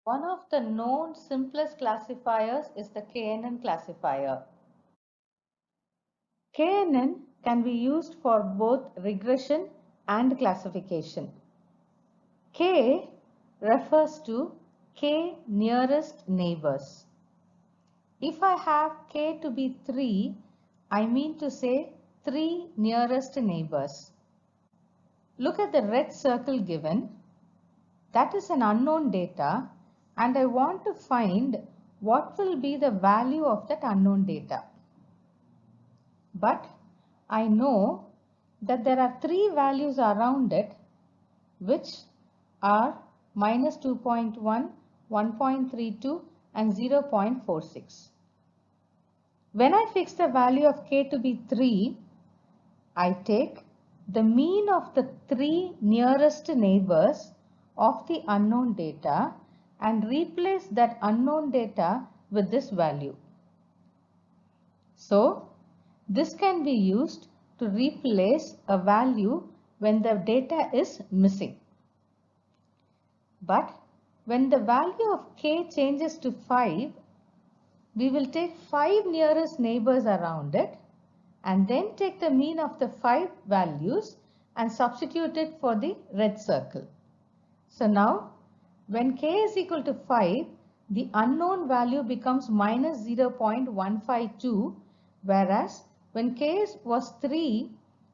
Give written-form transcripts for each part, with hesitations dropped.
One of the known simplest classifiers is the KNN classifier. KNN can be used for both regression and classification. K refers to K nearest neighbors. If I have K to be 3, I mean to say 3 nearest neighbors. Look at the red circle given. That is an unknown data, and I want to find what will be the value of that unknown data. But I know that there are 3 values around it, which are minus 2.1, 1.32 and 0.46. When I fix the value of K to be 3, I take the mean of the 3 nearest neighbors of the unknown data and replace that unknown data with this value. So, this can be used to replace a value when the data is missing. But when the value of K changes to 5, we will take 5 nearest neighbors around it and then take the mean of the 5 values and substitute it for the red circle. So now when K is equal to 5, the unknown value becomes minus 0.152, whereas when K was 3,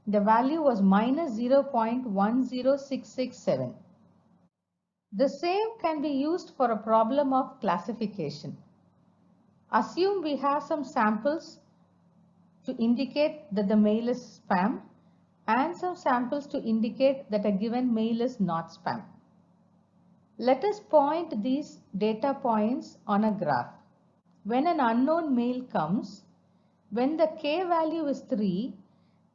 the value was minus 0.10667. The same can be used for a problem of classification. Assume we have some samples to indicate that the mail is spam and some samples to indicate that a given mail is not spam. Let us point these data points on a graph. When an unknown mail comes, when the K value is 3,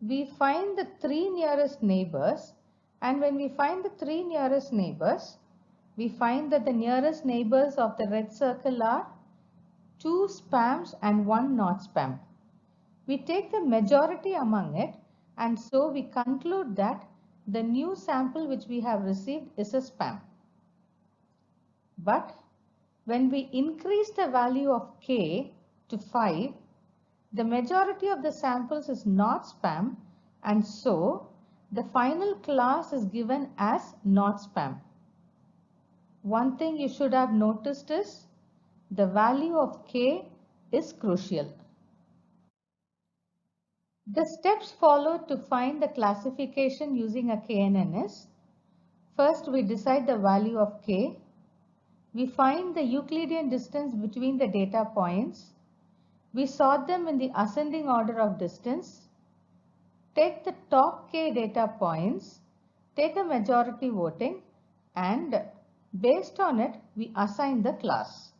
we find the 3 nearest neighbors, and when we find the 3 nearest neighbors, we find that the nearest neighbors of the red circle are 2 spams and 1 not spam. We take the majority among it, and so we conclude that the new sample which we have received is a spam. But when we increase the value of K to 5, the majority of the samples is not spam, and so the final class is given as not spam. One thing you should have noticed is the value of K is crucial. The steps followed to find the classification using a KNN is: first we decide the value of K. We find the Euclidean distance between the data points. We sort them in the ascending order of distance. Take the top K data points, take a majority voting, and based on it, we assign the class.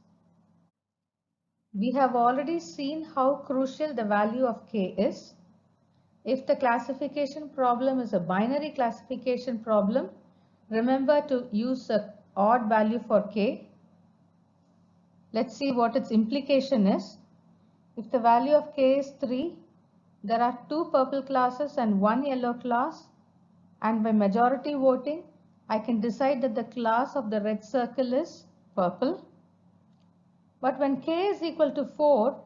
We have already seen how crucial the value of K is. If the classification problem is a binary classification problem, remember to use an odd value for K. Let's see what its implication is. If the value of K is 3, there are 2 purple classes and 1 yellow class, and by majority voting, I can decide that the class of the red circle is purple. But when K is equal to 4,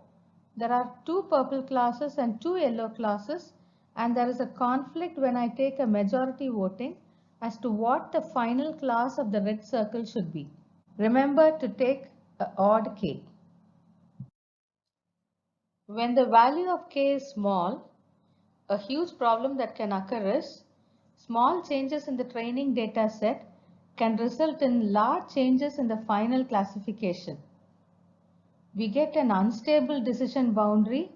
there are 2 purple classes and 2 yellow classes, and there is a conflict when I take a majority voting as to what the final class of the red circle should be. Remember to take an odd K. When the value of K is small, a huge problem that can occur is small changes in the training data set can result in large changes in the final classification. We get an unstable decision boundary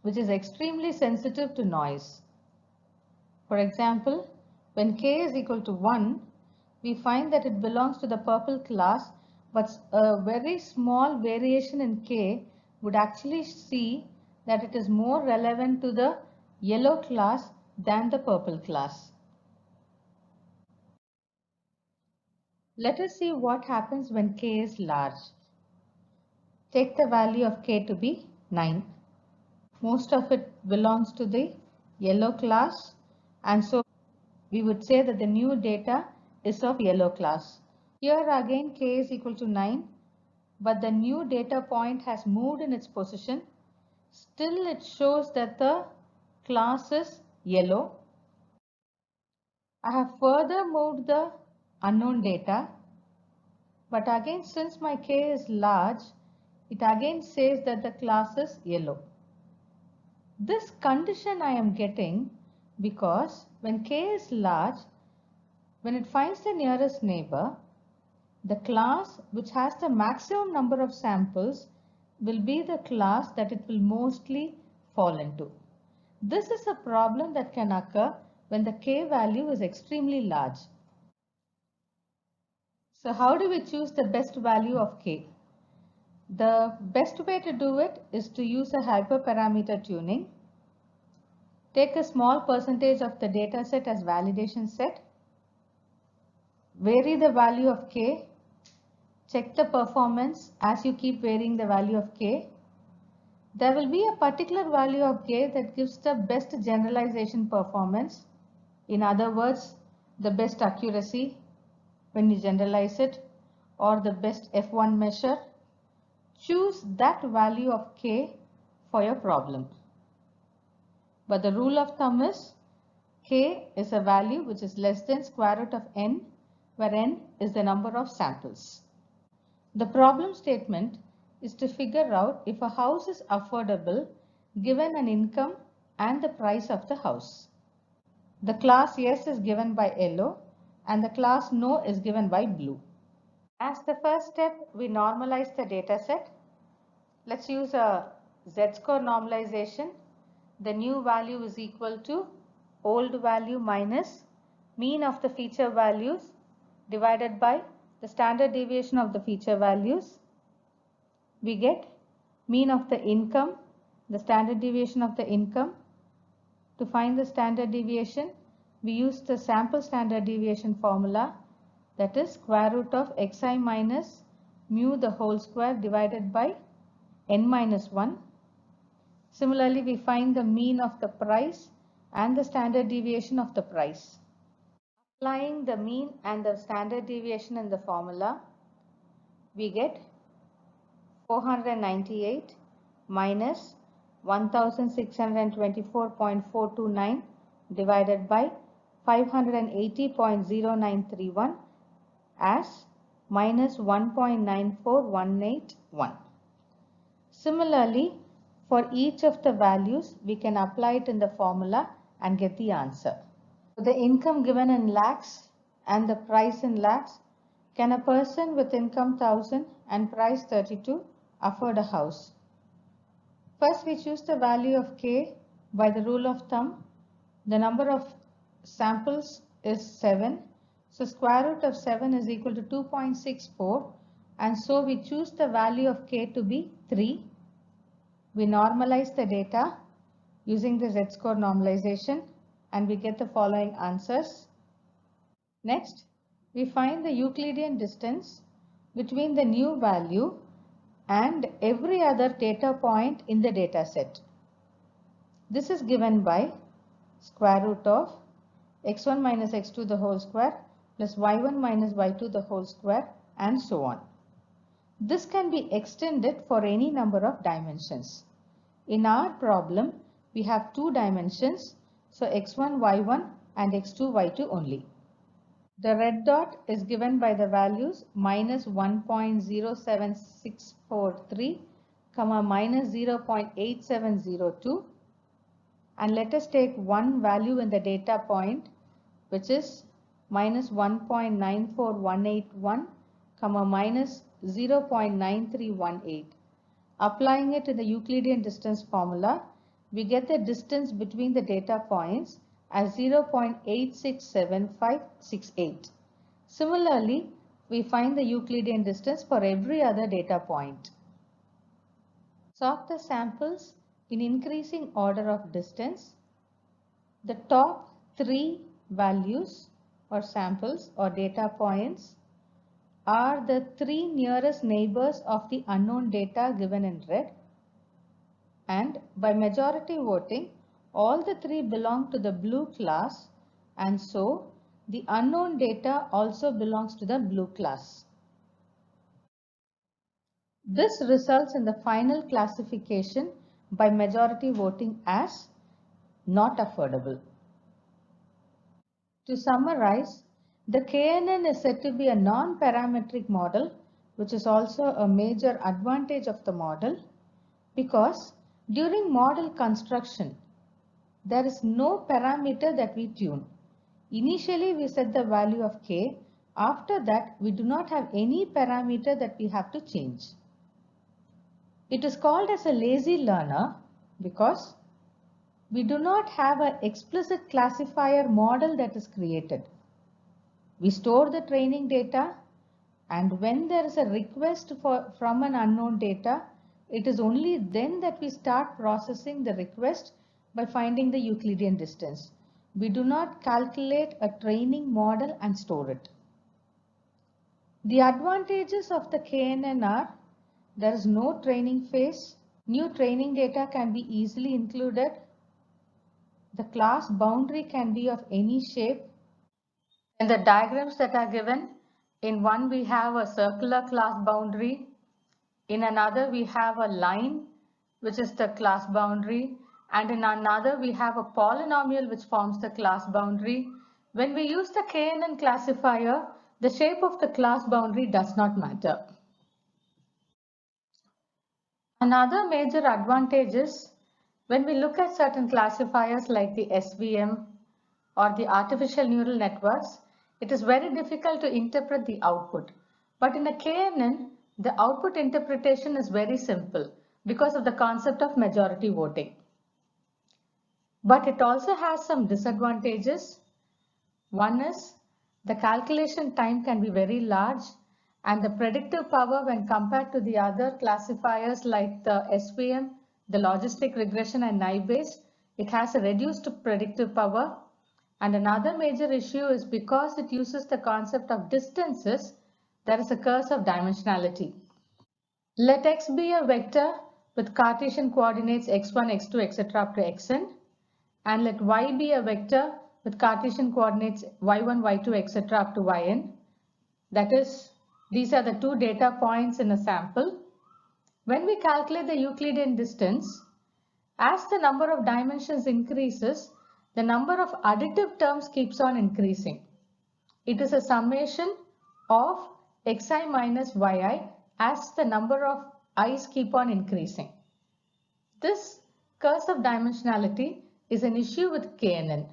which is extremely sensitive to noise. For example, when K is equal to 1, we find that it belongs to the purple class, but a very small variation in K would actually see that it is more relevant to the yellow class than the purple class. Let us see what happens when K is large. Take the value of K to be 9. Most of it belongs to the yellow class, and so we would say that the new data is of yellow class. Here again k is equal to 9, but the new data point has moved in its position. Still it shows that the class is yellow. I have further moved the unknown data, but again since my k is large, it again says that the class is yellow. This condition I am getting because when k is large, when it finds the nearest neighbor, the class which has the maximum number of samples will be the class that it will mostly fall into. This is a problem that can occur when the k value is extremely large. So how do we choose the best value of k? The best way to do it is to use a hyperparameter tuning. Take a small percentage of the data set as validation set. Vary the value of k. Check the performance as you keep varying the value of k. There will be a particular value of k that gives the best generalization performance. In other words, the best accuracy when you generalize it, or the best F1 measure. Choose that value of k for your problem. But the rule of thumb is k is a value which is less than square root of n, where n is the number of samples. The problem statement is to figure out if a house is affordable given an income and the price of the house. The class yes is given by yellow and the class no is given by blue. As the first step, we normalize the data set. Let's use a z-score normalization. The new value is equal to old value minus mean of the feature values divided by the standard deviation of the feature values. We get mean of the income, the standard deviation of the income. To find the standard deviation, we use the sample standard deviation formula, that is square root of xi minus mu the whole square divided by n minus 1. Similarly, we find the mean of the price and the standard deviation of the price. Applying the mean and the standard deviation in the formula, we get 498 minus 1624.429 divided by 580.0931 as minus 1.94181. Similarly, for each of the values, we can apply it in the formula and get the answer. The income given in lakhs and the price in lakhs. Can a person with income 1000 and price 32 afford a house? First, we choose the value of k by the rule of thumb. The number of samples is 7. So square root of 7 is equal to 2.64. And so we choose the value of k to be 3. We normalize the data using the z-score normalization and we get the following answers. Next, we find the Euclidean distance between the new value and every other data point in the data set. This is given by square root of x1 minus x2 the whole square plus y1 minus y2 the whole square and so on. This can be extended for any number of dimensions. In our problem, we have 2 dimensions, so x1, y1 and x2, y2 only. The red dot is given by the values minus 1.07643, minus 0.8702, and let us take one value in the data point, which is minus 1.94181, minus 0.9318. Applying it to the Euclidean distance formula, we get the distance between the data points as 0.867568. Similarly, we find the Euclidean distance for every other data point. Sort the samples in increasing order of distance. The top 3 values or samples or data points are the 3 nearest neighbors of the unknown data given in red, and by majority voting all the 3 belong to the blue class, and so the unknown data also belongs to the blue class. This results in the final classification by majority voting as not affordable. To summarize, the KNN is said to be a non-parametric model, which is also a major advantage of the model because during model construction, there is no parameter that we tune. Initially, we set the value of k. After that, we do not have any parameter that we have to change. It is called as a lazy learner because we do not have an explicit classifier model that is created. We store the training data, and when there is a request from an unknown data, it is only then that we start processing the request by finding the Euclidean distance. We do not calculate a training model and store it. The advantages of the KNN are there is no training phase, new training data can be easily included, the class boundary can be of any shape. In the diagrams that are given, in one we have a circular class boundary, in another we have a line which is the class boundary, and in another we have a polynomial which forms the class boundary. When we use the KNN classifier, the shape of the class boundary does not matter. Another major advantage is when we look at certain classifiers like the SVM or the artificial neural networks, it is very difficult to interpret the output. But in a KNN, the output interpretation is very simple because of the concept of majority voting. But it also has some disadvantages. One is the calculation time can be very large and the predictive power when compared to the other classifiers like the SVM, the logistic regression and Naive-Bayes, it has a reduced predictive power. And another major issue is because it uses the concept of distances, there is a curse of dimensionality. Let x be a vector with Cartesian coordinates x1, x2, etc. up to xn, and let y be a vector with Cartesian coordinates y1, y2, etc. up to yn. That is, these are the two data points in a sample. When we calculate the Euclidean distance, as the number of dimensions increases, the number of additive terms keeps on increasing. It is a summation of xi minus yi as the number of i's keep on increasing. This curse of dimensionality is an issue with KNN.